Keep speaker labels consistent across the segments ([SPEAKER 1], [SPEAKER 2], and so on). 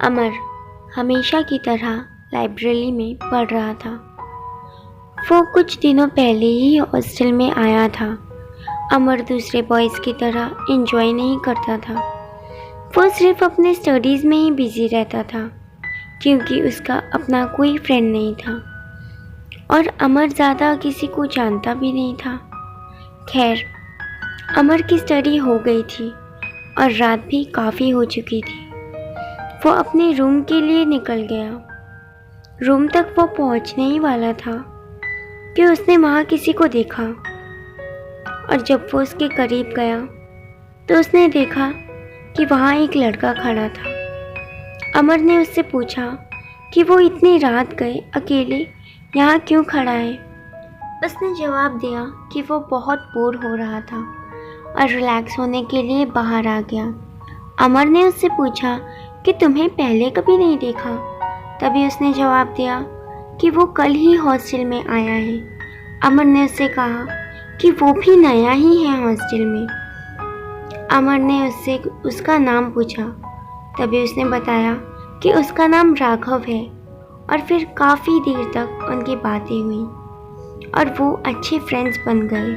[SPEAKER 1] अमर हमेशा की तरह लाइब्रेरी में पढ़ रहा था। वो कुछ दिनों पहले ही हॉस्टल में आया था। अमर दूसरे बॉयज़ की तरह एंजॉय नहीं करता था। वो सिर्फ अपने स्टडीज़ में ही बिज़ी रहता था क्योंकि उसका अपना कोई फ्रेंड नहीं था और अमर ज़्यादा किसी को जानता भी नहीं था। खैर, अमर की स्टडी हो गई थी और रात भी काफ़ी हो चुकी थी। वो अपने रूम के लिए निकल गया। रूम तक वो पहुंचने ही वाला था कि उसने वहाँ किसी को देखा और जब वो उसके करीब गया तो उसने देखा कि वहाँ एक लड़का खड़ा था। अमर ने उससे पूछा कि वो इतनी रात गए अकेले यहाँ क्यों खड़ा है। उसने जवाब दिया कि वो बहुत बोर हो रहा था और रिलैक्स होने के लिए बाहर आ गया। अमर ने उससे पूछा कि तुम्हें पहले कभी नहीं देखा। तभी उसने जवाब दिया कि वो कल ही हॉस्टल में आया है। अमर ने उससे कहा कि वो भी नया ही है हॉस्टल में। अमर ने उससे उसका नाम पूछा। तभी उसने बताया कि उसका नाम राघव है और फिर काफ़ी देर तक उनकी बातें हुई और वो अच्छे फ्रेंड्स बन गए।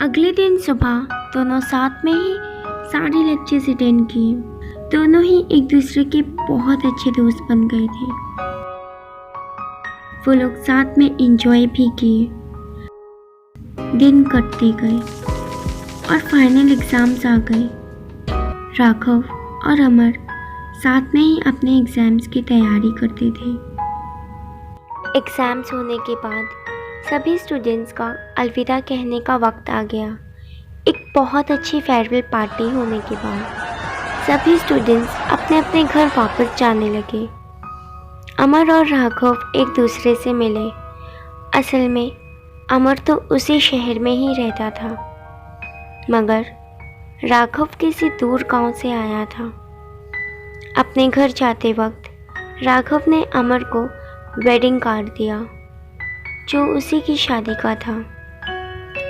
[SPEAKER 1] अगले दिन सुबह दोनों साथ में ही सारे लेक्चर्स अटेंड किए। दोनों ही एक दूसरे के बहुत अच्छे दोस्त बन गए थे। वो लोग साथ में एंजॉय भी किए। दिन कटते गए और फाइनल एग्ज़ाम्स आ गए। राघव और अमर साथ में ही अपने एग्ज़ाम्स की तैयारी करते थे। एग्ज़ाम्स होने के बाद सभी स्टूडेंट्स का अलविदा कहने का वक्त आ गया। एक बहुत अच्छी फेयरवेल पार्टी होने के बाद सभी स्टूडेंट्स अपने अपने घर वापस जाने लगे। अमर और राघव एक दूसरे से मिले। असल में अमर तो उसी शहर में ही रहता था, मगर राघव किसी दूर गांव से आया था। अपने घर जाते वक्त राघव ने अमर को वेडिंग कार्ड दिया जो उसी की शादी का था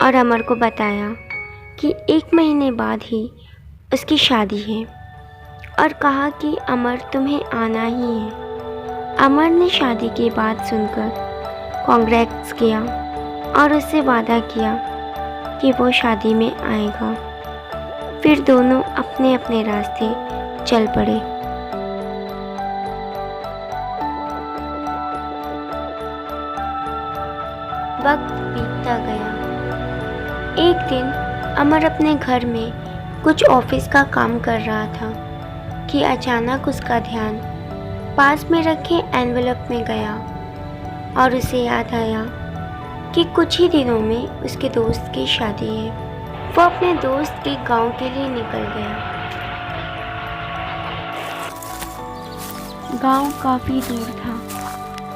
[SPEAKER 1] और अमर को बताया कि 1 महीने बाद ही उसकी शादी है और कहा कि अमर तुम्हें आना ही है। अमर ने शादी की बात सुनकर कांग्रेट्स किया और उससे वादा किया कि वो शादी में आएगा। फिर दोनों अपने अपने रास्ते चल पड़े। वक्त बीतता गया। एक दिन अमर अपने घर में कुछ ऑफिस का काम कर रहा था कि अचानक उसका ध्यान पास में रखे एनवेलप में गया और उसे याद आया कि कुछ ही दिनों में उसके दोस्त की शादी है। वो अपने दोस्त के गांव के लिए निकल गया। गांव काफ़ी दूर था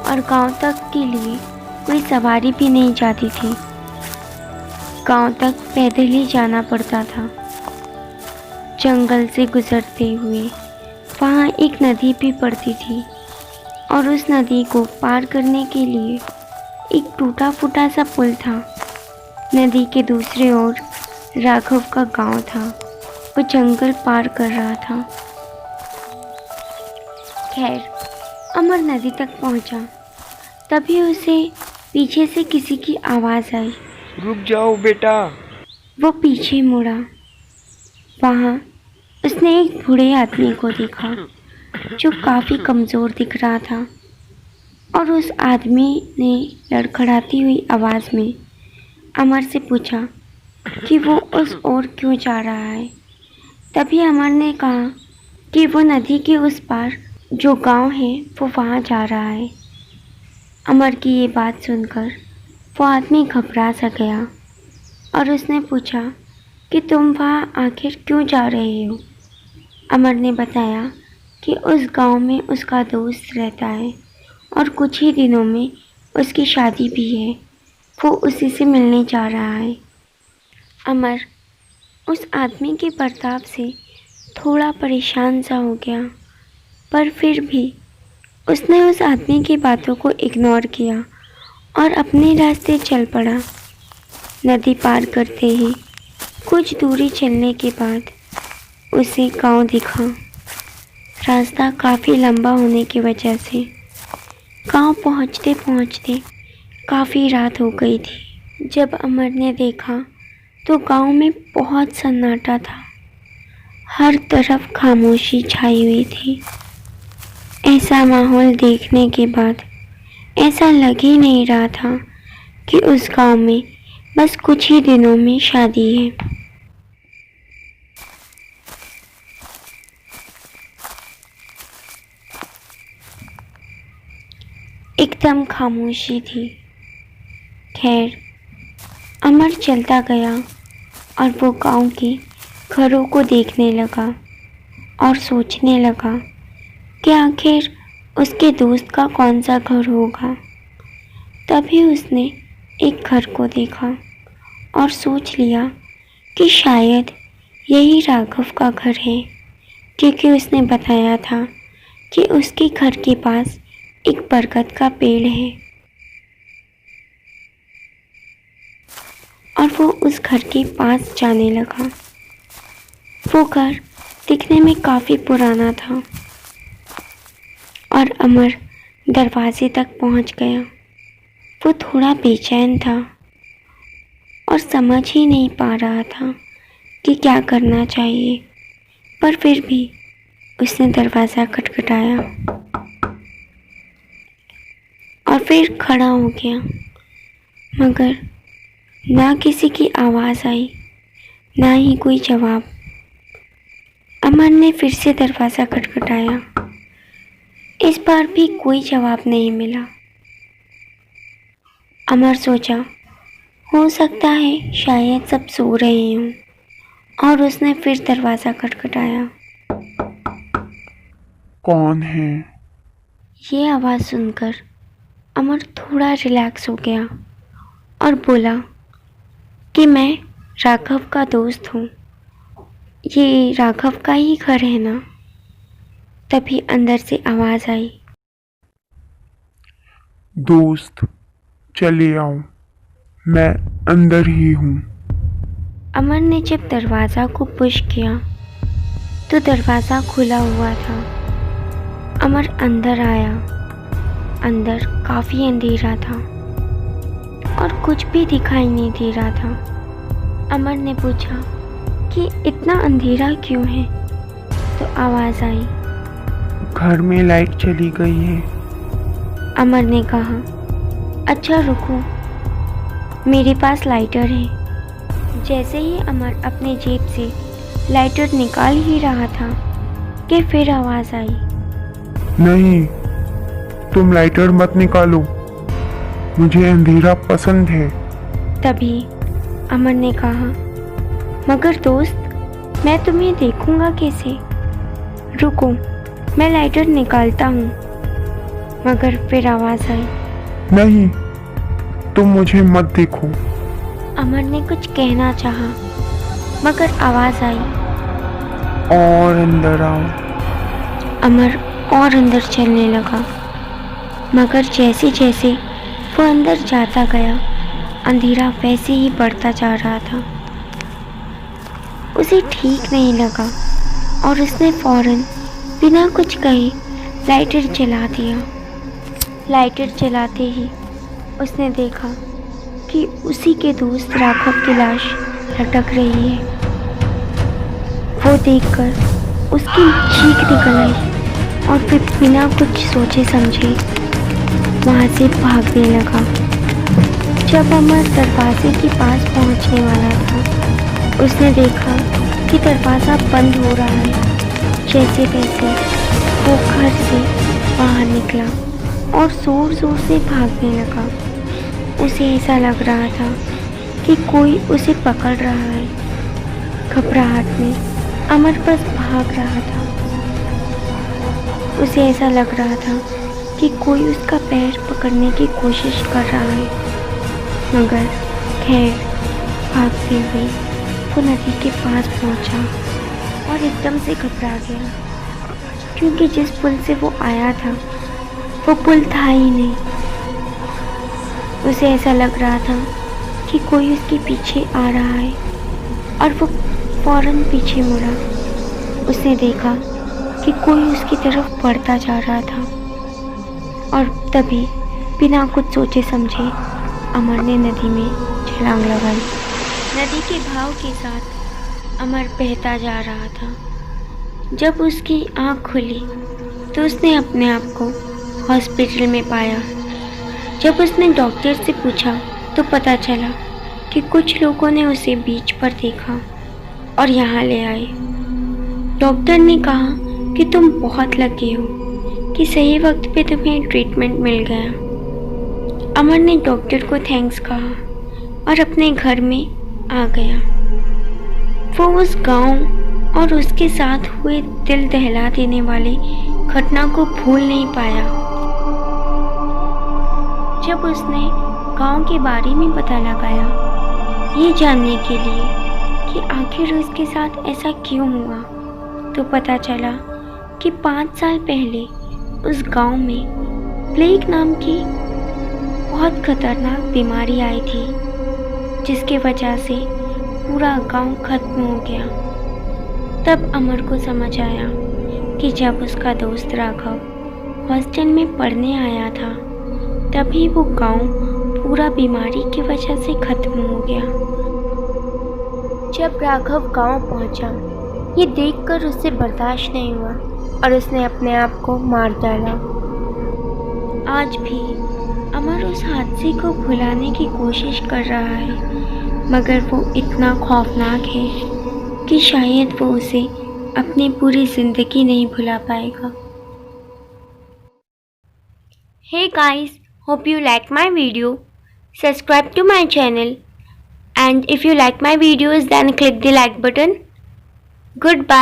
[SPEAKER 1] और गांव तक के लिए कोई सवारी भी नहीं जाती थी। गांव तक पैदल ही जाना पड़ता था। जंगल से गुजरते हुए वहाँ एक नदी भी पड़ती थी और उस नदी को पार करने के लिए एक टूटा फूटा सा पुल था। नदी के दूसरे ओर राघव का गांव था। वो जंगल पार कर रहा था। खैर, अमर नदी तक पहुंचा। तभी उसे पीछे से किसी की आवाज़ आई।
[SPEAKER 2] रुक जाओ बेटा।
[SPEAKER 1] वो पीछे मुड़ा। वहाँ उसने एक बूढ़े आदमी को देखा जो काफ़ी कमज़ोर दिख रहा था और उस आदमी ने लड़खड़ाती हुई आवाज़ में अमर से पूछा कि वो उस ओर क्यों जा रहा है। तभी अमर ने कहा कि वो नदी के उस पार जो गांव है वो वहाँ जा रहा है। अमर की ये बात सुनकर वो आदमी घबरा सा गया और उसने पूछा कि तुम वहाँ आखिर क्यों जा रहे हो। अमर ने बताया कि उस गांव में उसका दोस्त रहता है और कुछ ही दिनों में उसकी शादी भी है। वो उसी से मिलने जा रहा है। अमर उस आदमी के बर्ताव से थोड़ा परेशान सा हो गया, पर फिर भी उसने उस आदमी की बातों को इग्नोर किया और अपने रास्ते चल पड़ा। नदी पार करते ही कुछ दूरी चलने के बाद उसे गांव दिखा। रास्ता काफ़ी लंबा होने की वजह से गांव पहुंचते पहुंचते काफ़ी रात हो गई थी। जब अमर ने देखा तो गांव में बहुत सन्नाटा था। हर तरफ खामोशी छाई हुई थी। ऐसा माहौल देखने के बाद ऐसा लग ही नहीं रहा था कि उस गांव में बस कुछ ही दिनों में शादी है। एकदम खामोशी थी। खैर, अमर चलता गया और वो गांव के घरों को देखने लगा और सोचने लगा कि आखिर उसके दोस्त का कौन सा घर होगा। तभी उसने एक घर को देखा और सोच लिया कि शायद यही राघव का घर है, क्योंकि उसने बताया था कि उसके घर के पास एक बरगद का पेड़ है और वो उस घर के पास जाने लगा। वो घर दिखने में काफ़ी पुराना था और अमर दरवाजे तक पहुंच गया। वो थोड़ा बेचैन था और समझ ही नहीं पा रहा था कि क्या करना चाहिए, पर फिर भी उसने दरवाज़ा खटखटाया और फिर खड़ा हो गया, मगर ना किसी की आवाज़ आई, ना ही कोई जवाब। अमर ने फिर से दरवाज़ा खटखटाया। इस बार भी कोई जवाब नहीं मिला। अमर सोचा, हो सकता है शायद सब सो रहे हों, और उसने फिर दरवाज़ा खटखटाया।
[SPEAKER 2] कौन है?
[SPEAKER 1] ये आवाज़ सुनकर अमर थोड़ा रिलैक्स हो गया और बोला कि मैं राघव का दोस्त हूँ। ये राघव का ही घर है ना? तभी अंदर से आवाज़ आई,
[SPEAKER 2] दोस्त, चले आओ, मैं अंदर ही हूँ।
[SPEAKER 1] अमर ने जब दरवाज़ा को पुश किया तो दरवाज़ा खुला हुआ था। अमर अंदर आया। अंदर काफ़ी अंधेरा था और कुछ भी दिखाई नहीं दे रहा था। अमर ने पूछा कि इतना अंधेरा क्यों है? तो आवाज़ आई,
[SPEAKER 2] घर में लाइट चली गई है।
[SPEAKER 1] अमर ने कहा, अच्छा रुको, मेरे पास लाइटर है। जैसे ही अमर अपने जेब से लाइटर निकाल ही रहा था कि फिर आवाज़ आई,
[SPEAKER 2] नहीं, तुम लाइटर मत निकालो, मुझे अंधेरा पसंद है।
[SPEAKER 1] तभी अमर ने कहा, मगर दोस्त, मैं तुम्हें देखूंगा कैसे? रुको, मैं लाइटर निकालता हूँ। मगर फिर आवाज़ आई,
[SPEAKER 2] नहीं, तुम मुझे मत देखो।
[SPEAKER 1] अमर ने कुछ कहना चाहा, मगर आवाज़ आई,
[SPEAKER 2] और अंदर आओ।
[SPEAKER 1] अमर और अंदर चलने लगा, मगर जैसे जैसे वो अंदर जाता गया, अंधेरा वैसे ही बढ़ता जा रहा था। उसे ठीक नहीं लगा और उसने फौरन बिना कुछ कहे लाइटर जला दिया। लाइटर जलाते ही उसने देखा कि उसी के दोस्त राघव की लाश लटक रही है। वो देखकर उसकी चीख निकल आई और फिर बिना कुछ सोचे समझे वहाँ से भागने लगा। जब अमर दरवाजे के पास पहुँचने वाला था, उसने देखा कि दरवाज़ा बंद हो रहा है। जैसे तैसे वो घर से बाहर निकला और ज़ोर ज़ोर से भागने लगा। उसे ऐसा लग रहा था कि कोई उसे पकड़ रहा है। घबराहट में अमर बस भाग रहा था। उसे ऐसा लग रहा था कि कोई उसका पैर पकड़ने की कोशिश कर रहा है, मगर खैर भागते हुए वो नदी के पास पहुंचा और एकदम से घबरा गया, क्योंकि जिस पुल से वो आया था वो पुल था ही नहीं। उसे ऐसा लग रहा था कि कोई उसके पीछे आ रहा है और वो फौरन पीछे मुड़ा। उसने देखा कि कोई उसकी तरफ बढ़ता जा रहा था। और तभी बिना कुछ सोचे समझे अमर ने नदी में छलांग लगाई। नदी के भाव के साथ अमर बहता जा रहा था। जब उसकी आँख खुली तो उसने अपने आप को हॉस्पिटल में पाया। जब उसने डॉक्टर से पूछा तो पता चला कि कुछ लोगों ने उसे बीच पर देखा और यहाँ ले आए। डॉक्टर ने कहा कि तुम बहुत लकी हो कि सही वक्त पे तुम्हें ट्रीटमेंट मिल गया। अमर ने डॉक्टर को थैंक्स कहा और अपने घर में आ गया। वो उस गांव और उसके साथ हुए दिल दहला देने वाली घटना को भूल नहीं पाया। जब उसने गांव के बारे में पता लगाया ये जानने के लिए कि आखिर उसके साथ ऐसा क्यों हुआ, तो पता चला कि 5 साल पहले उस गांव में प्लेग नाम की बहुत खतरनाक बीमारी आई थी, जिसके वजह से पूरा गांव खत्म हो गया। तब अमर को समझ आया कि जब उसका दोस्त राघव हॉस्टल में पढ़ने आया था तभी वो गांव पूरा बीमारी की वजह से खत्म हो गया। जब राघव गांव पहुंचा, ये देखकर उसे बर्दाश्त नहीं हुआ और उसने अपने आप को मार डाला। आज भी अमर उस हादसे को भुलाने की कोशिश कर रहा है, मगर वो इतना खौफनाक है कि शायद वो उसे अपनी पूरी ज़िंदगी नहीं भुला पाएगा। Hey guys, hope you like my video. Subscribe to my channel, and if you like my videos then click the like button. Goodbye.